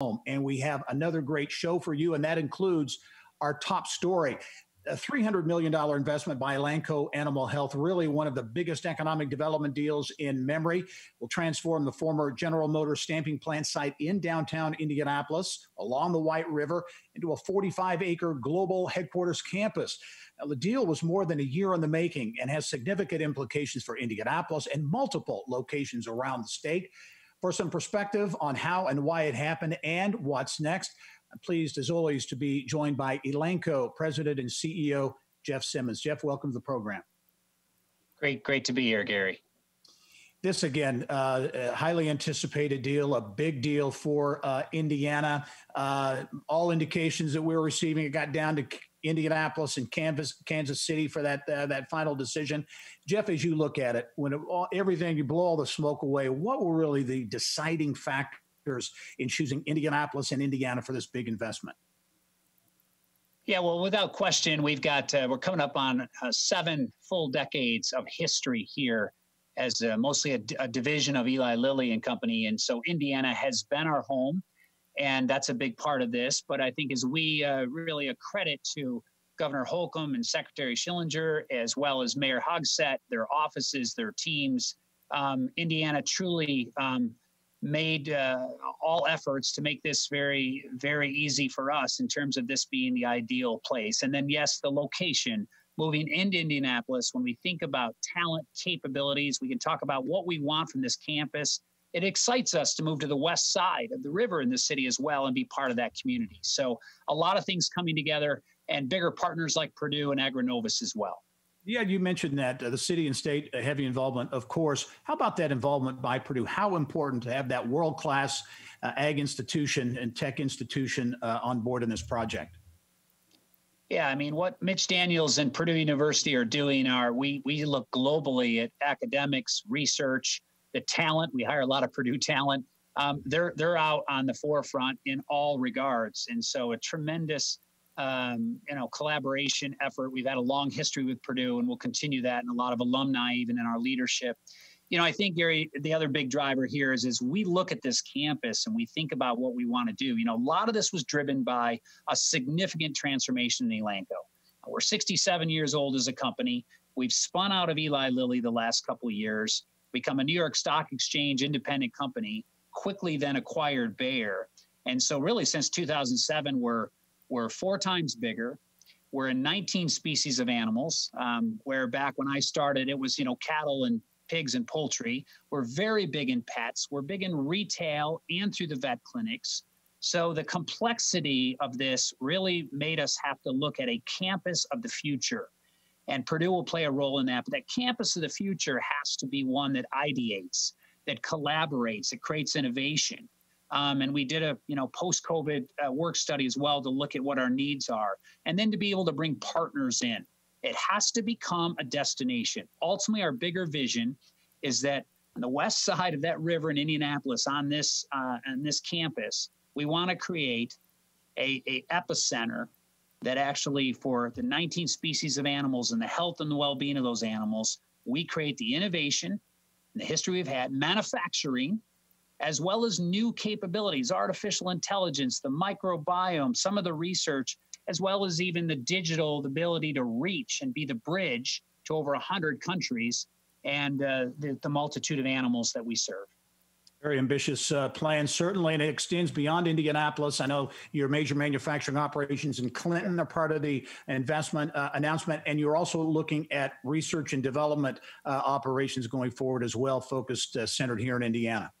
And we have another great show for you, and that includes our top story. A $300 million investment by Elanco Animal Health, really one of the biggest economic development deals in memory, will transform the former General Motors stamping plant site in downtown Indianapolis along the White River into a 45-acre global headquarters campus. Now, the deal was more than a year in the making and has significant implications for Indianapolis and multiple locations around the state. For some perspective on how and why it happened and what's next, I'm pleased, as always, to be joined by Elanco President and CEO Jeff Simmons. Jeff, welcome to the program. Great to be here, Gary. This, again, a highly anticipated deal, a big deal for Indiana. All indications that we're receiving, it got down to Indianapolis and Kansas City for that final decision. Jeff, as you look at it, when everything, you blow all the smoke away, what were really the deciding factors in choosing Indianapolis and Indiana for this big investment? Yeah, well, without question, we're coming up on 7 full decades of history here as mostly a division of Eli Lilly and Company. And so Indiana has been our home, and that's a big part of this. But I think as we really a credit to Governor Holcomb and Secretary Schillinger, as well as Mayor Hogsett, their offices, their teams, Indiana truly made all efforts to make this very, very easy for us in terms of this being the ideal place. And then, yes, the location, moving into Indianapolis, when we think about talent capabilities, we can talk about what we want from this campus. It excites us to move to the west side of the river in the city as well and be part of that community. So a lot of things coming together and bigger partners like Purdue and Agrinovus as well. Yeah, you mentioned that the city and state heavy involvement, of course. How about that involvement by Purdue? How important to have that world-class ag institution and tech institution on board in this project? Yeah, I mean, what Mitch Daniels and Purdue University are doing we look globally at academics, research, the talent. We hire a lot of Purdue talent. They're out on the forefront in all regards. And so a tremendous collaboration effort. We've had a long history with Purdue, and we'll continue that, and a lot of alumni even in our leadership. I think, Gary, the other big driver here is we look at this campus and we think about what we want to do. A lot of this was driven by a significant transformation in Elanco. We're 67 years old as a company. We've spun out of Eli Lilly the last couple of years, become a New York Stock Exchange independent company, quickly then acquired Bayer. And so really since 2007, we're 4 times bigger. We're in 19 species of animals, where back when I started, it was, cattle and pigs and poultry. We're very big in pets. We're big in retail and through the vet clinics. So the complexity of this really made us have to look at a campus of the future. And Purdue will play a role in that. But that campus of the future has to be one that ideates, that collaborates, that creates innovation. And we did a post-COVID work study as well to look at what our needs are, and then to be able to bring partners in. It has to become a destination. Ultimately, our bigger vision is that on the west side of that river in Indianapolis, on this campus, we want to create a epicenter that actually, for the 19 species of animals and the health and the well-being of those animals, we create the innovation and the history we've had, manufacturing, as well as new capabilities, artificial intelligence, the microbiome, some of the research, as well as even the digital, the ability to reach and be the bridge to over 100 countries and the multitude of animals that we serve. Very ambitious plan, certainly, and it extends beyond Indianapolis. I know your major manufacturing operations in Clinton are part of the investment announcement, and you're also looking at research and development operations going forward as well, focused, centered here in Indiana.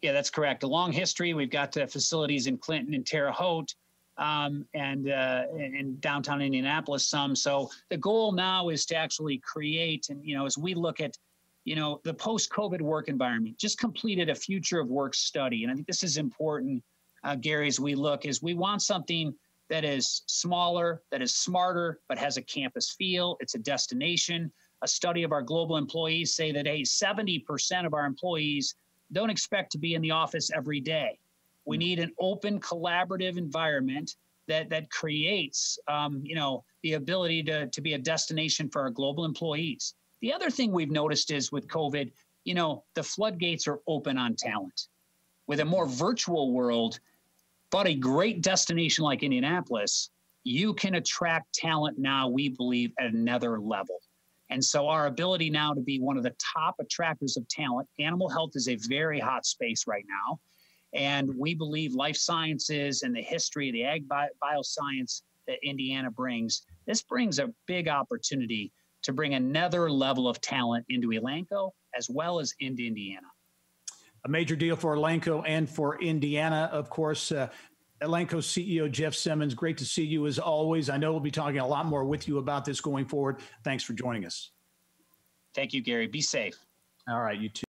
Yeah, that's correct. A long history. We've got facilities in Clinton and Terre Haute and in downtown Indianapolis some. So the goal now is to actually create, and, as we look at, the post-COVID work environment, just completed a future of work study. And I think this is important, Gary, as we look, is we want something that is smaller, that is smarter, but has a campus feel. It's a destination. A study of our global employees say that, 70% of our employees don't expect to be in the office every day. We need an open, collaborative environment that creates, the ability to be a destination for our global employees. The other thing we've noticed is with COVID, the floodgates are open on talent. with a more virtual world, but a great destination like Indianapolis, you can attract talent now, we believe, at another level. And so our ability now to be one of the top attractors of talent, animal health is a very hot space right now. And we believe life sciences and the history of the ag bioscience that Indiana brings, this brings a big opportunity to bring another level of talent into Elanco as well as into Indiana. A major deal for Elanco and for Indiana, of course. Elanco CEO Jeff Simmons, great to see you as always. I know we'll be talking a lot more with you about this going forward. Thanks for joining us. Thank you, Gerry. Be safe. All right, you too.